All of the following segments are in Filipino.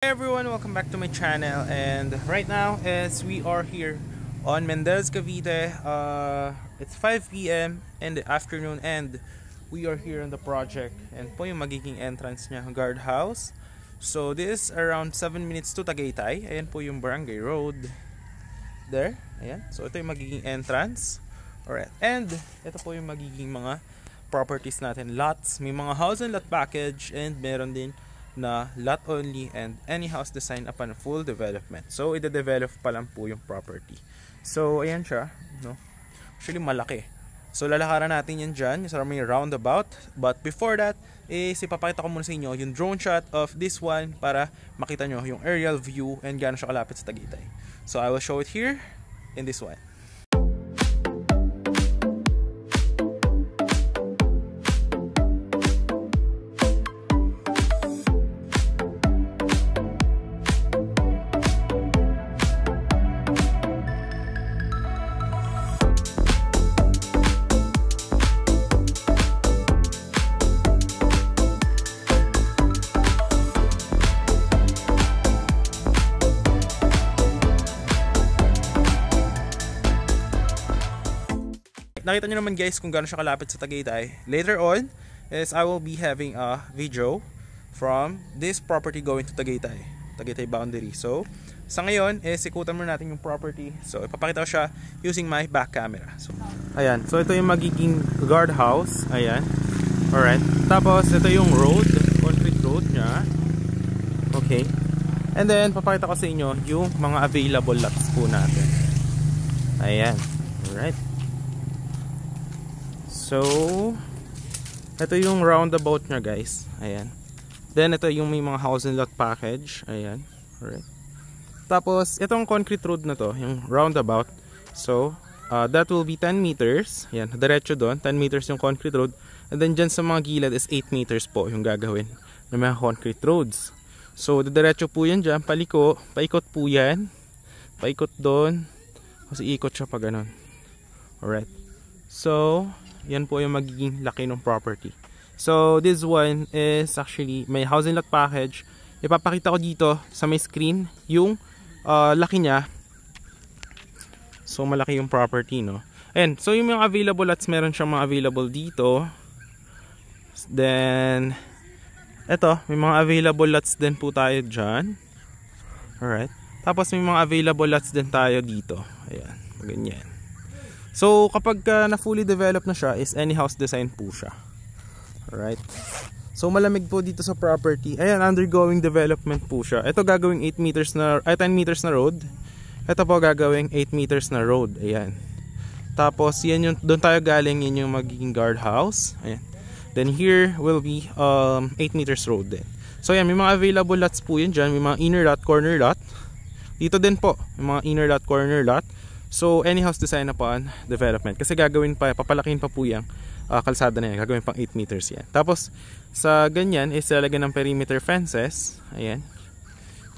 Hey everyone, welcome back to my channel. And right now is we are here on Mendez, Cavite. It's 5 p.m. in the afternoon and we are here on the project. And po yung magiging entrance niya, guardhouse. So this is around 7 minutes to Tagaytay. Ayan po yung Barangay Road there. Ayan. So ito yung magiging entrance. Alright. And ito po yung magiging mga properties natin. Lots. May mga house and lot package and meron din na lot only and any house design upon full development. So ide-develop pa lang po yung property. So ayan siya, no? Actually malaki. So lalakaran natin yan dyan, sa may roundabout. But before that, ipapakita ko muna sa inyo yung drone shot of this one para makita nyo yung aerial view and gaano siya kalapit sa Tagaytay. So I will show it here in this one. Nakita nyo naman guys kung gaano siya kalapit sa Tagaytay. Later on is I will be having a video from this property going to Tagaytay boundary. So sa ngayon is ikutan muna natin yung property. So ipapakita ko siya using my back camera. So ayan, so ito yung magiging guardhouse. Ayan. Alright. Tapos ito yung road, concrete road nya. Okay. And then papakita ko sa inyo yung mga available lots po natin. Ayan. Alright. So, ito yung roundabout nya guys. Ayan. Then, ito yung may mga house and lot package. Ayan. Alright. Tapos, itong concrete road na to, yung roundabout. So, that will be 10 meters. Ayan. Diretso doon. 10 meters yung concrete road. And then, dyan sa mga gilid is 8 meters po yung gagawin ng mga concrete roads. So, diretso po yan dyan. Paliko. Paikot po yan. Paikot doon. Kasi ikot siya pa ganun. Alright. So, yan po yung magiging laki ng property. So this one is actually may housing lot package. Ipapakita ko dito sa may screen yung laki niya. So malaki yung property, no. And so yung mga available lots, meron siyang mga available dito. Then eto, may mga available lots din po tayo dyan. Alright. Tapos may mga available lots din tayo dito. Ayan, ganyan. So kapag na fully developed na siya is any house design po siya. Alright. So malamig po dito sa property. Ayan, undergoing development po siya. Ito gagawing 8 meters na 10 meters na road. Ito po gagawing 8 meters na road. Ayan. Tapos yan yung doon tayo galing, yan yung magiging guardhouse. Ayan. Then here will be 8 meters road din. So ayan, may mga available lots po yan dyan. May mga inner lot, corner lot. Dito din po, may mga inner lot, corner lot. So any house design upon development. Kasi gagawin pa, papalakin pa po yung kalsada na yan. Gagawin pang 8 meters yan. Tapos sa ganyan is lalagyan ng perimeter fences. Ayan.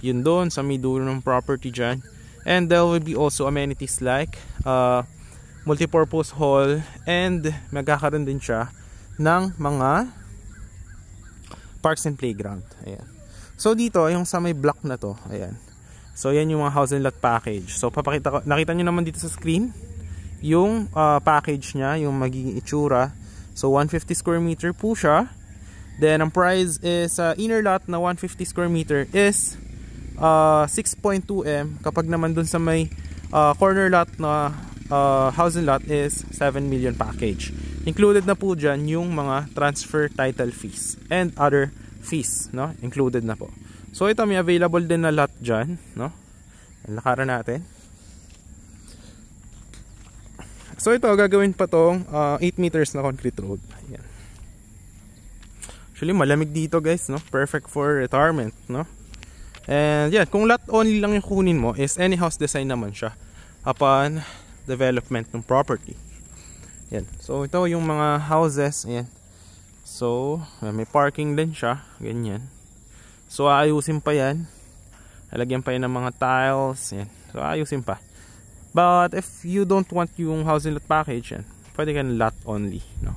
Yun doon sa may dulo ng property dyan. And there will be also amenities like multipurpose hall. And magkakaroon din siya ng mga parks and playground. Ayan. So dito, yung sa may block na to. Ayan. So yan yung mga house and lot package. So papakita ko, nakita nyo naman dito sa screen yung package nya, yung magiging itsura. So 150 square meter po siya. Then ang price is inner lot na 150 square meter is 6.2M. Kapag naman dun sa may corner lot na house and lot is 7 million package. Included na po dyan yung mga transfer title fees and other fees, no? Included na po. So ito may available din na lot dyan, no? Lakaran natin. So ito gagawin pa tong 8 meters na concrete road. Ayan. Actually malamig dito guys, no? Perfect for retirement, no? And yeah, kung lot only lang yung kunin mo is any house design naman siya upon development ng property. Ayan. So ito yung mga houses. Ayan. So may parking din siya, ganyan. So ayusin pa yan. Lalagyan pa yan ng mga tiles. Yan. So ayusin pa. But if you don't want yung housing lot package, yan, pwede ka lot only, no?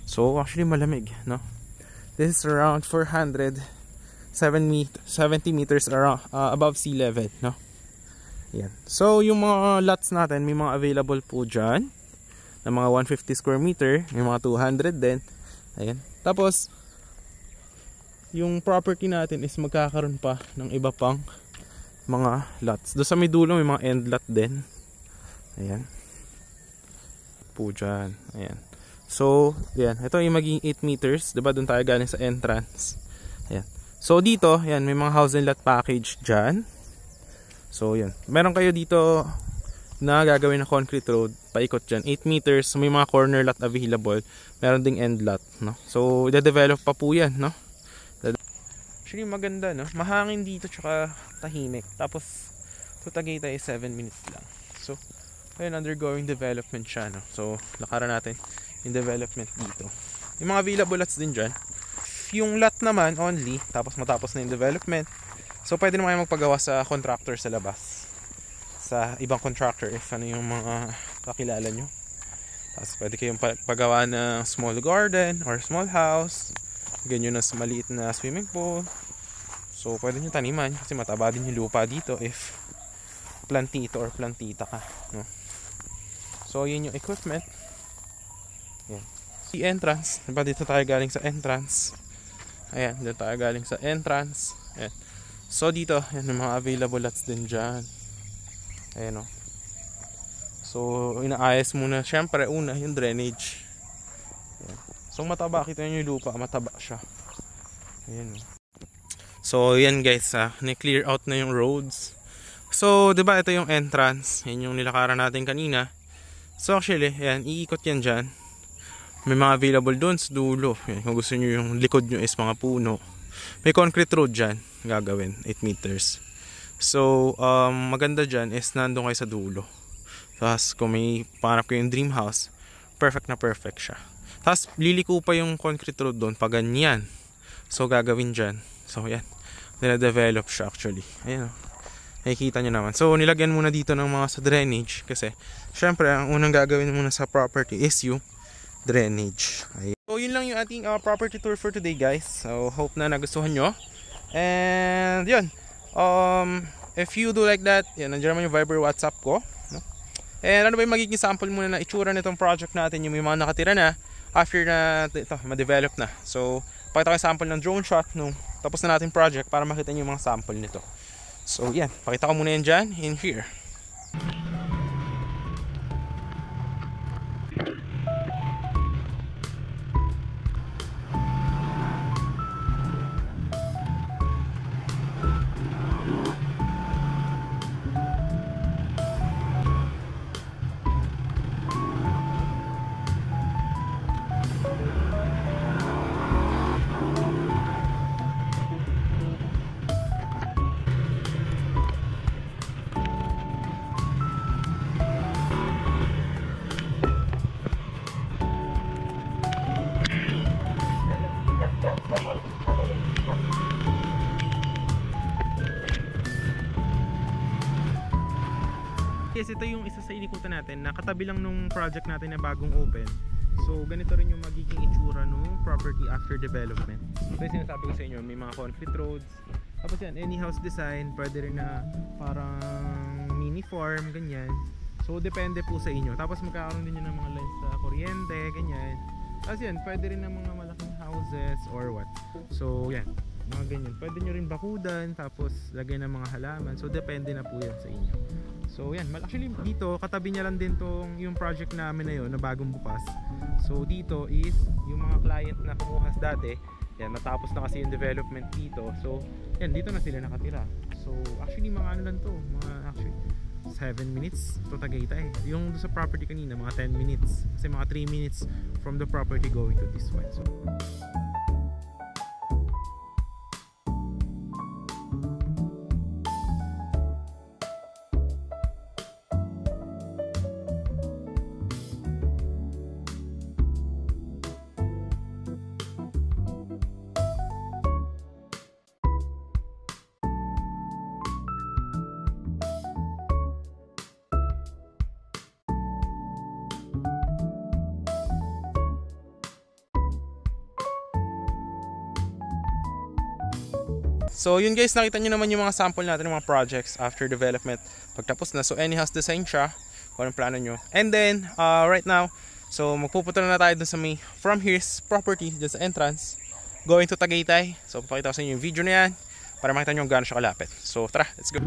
So actually malamig, no? This is around 400 70 meters around, above sea level, no? Yan. So yung mga lots natin, may mga available po dyan na mga 150 square meter, may mga 200 din. Ayan. Tapos yung property natin is magkakaroon pa ng iba pang mga lots. Doon sa may dulo may mga end lot din. Ayan. Po dyan. Ayan. So, ayan. Ito yung magiging 8 meters. Diba doon tayo galing sa entrance. Ayan. So, dito, ayan, may mga house and lot package dyan. So, ayan. Meron kayo dito na gagawin na concrete road. Paikot dyan. 8 meters. May mga corner lot available. Meron ding end lot. No? So, i-develop pa po yan. No? Actually, maganda. No? Mahangin dito tsaka tahimik. Tapos, to Tagaytay 7 minutes lang. So, ayun, undergoing development siya. No? So, lakaran natin yung development dito. Yung mga available lots din dyan. Yung lot naman only, tapos matapos na yung development. So, pwede naman kayo magpagawa sa contractor sa labas. Sa ibang contractor if ano yung mga kakilala nyo. Tapos, pwede kayong pagawa ng small garden or small house. Ganyan na maliit na swimming pool. So, pwede nyo taniman kasi mataba din yung lupa dito if plantito or plantita ka. No? So, yun yung equipment. Yan. The entrance. Diba dito tayo galing sa entrance? Ayan, dito tayo galing sa entrance. Ayan. So, dito, yan yung mga available lots din dyan. Ayan o. So, inaayos muna. Siyempre, una, yung drainage. Ayan. So, mataba. Kita nyo yung lupa. Mataba siya. Ayan o. So, yan guys. Ni-clear out na yung roads. So, diba ito yung entrance. Yan yung nilakaran natin kanina. So, actually, yan. Iikot yan dyan. May mga available doon sa dulo. Yan, kung gusto nyo yung likod nyo is mga puno. May concrete road dyan. Gagawin. 8 meters. So, maganda dyan is nandun kayo sa dulo. Tapos, kung may pangarap kayo yung dream house, perfect na perfect siya. Tapos, liliko pa yung concrete road doon. Pag ganyan. So, gagawin dyan. So, yan. Dina-develop siya actually. Ayan o. Nakikita nyo naman. So, nilagyan muna dito ng mga sa drainage. Kasi, syempre, ang unang gagawin muna sa property is yung drainage. Ayan. So, yun lang yung ating property tour for today, guys. So, hope na nagustuhan nyo. And, yun. If you do like that, yan, nandiyan naman yung Viber WhatsApp ko. No? And, ano ba yung magiging sample muna na itsura nitong project natin, yung may mga nakatira na after na ito, ma-develop na. So, pakita ko yung sample ng drone shot nung tapos na natin project para makita nyo yung mga sample nito. So, yan. Pakita ko muna yan dyan in here. Yes, ito yung isa sa inikutan natin na katabi lang nung project natin na bagong open. So, ganito rin yung magiging itsura nung property after development. So, yung sinasabi ko sa inyo, may mga concrete roads. Tapos yan, any house design, pwede rin na parang mini farm, ganyan. So, depende po sa inyo. Tapos magkakaroon din yun ng mga lines sa kuryente, ganyan. Tapos yan, pwede rin ng mga malaking houses or what. So, yan, mga ganyan. Pwede nyo rin bakudan, tapos lagay ng mga halaman. So, depende na po yan sa inyo. So yan, actually dito katabi niya lang din tong yung project namin na yun na bagong bukas. So dito is yung mga client na kumuha dati, yan natapos na kasi yung development dito. So yan, dito na sila nakatira. So actually mga ano lang to, mga actually 7 minutes to Tagaytay. Yung sa property kanina mga 10 minutes. Kasi mga 3 minutes from the property going to this one. So So yun guys, nakita nyo naman yung mga sample natin, yung mga projects after development. Pagtapos na, so any house design siya, kung anong plano nyo. And then, right now, so magpupunta na tayo dun sa may From Here's property, dun sa entrance, going to Tagaytay. So papakita ko sa inyo yung video na yan, para makita nyo gaano siya kalapit. So tara, let's go.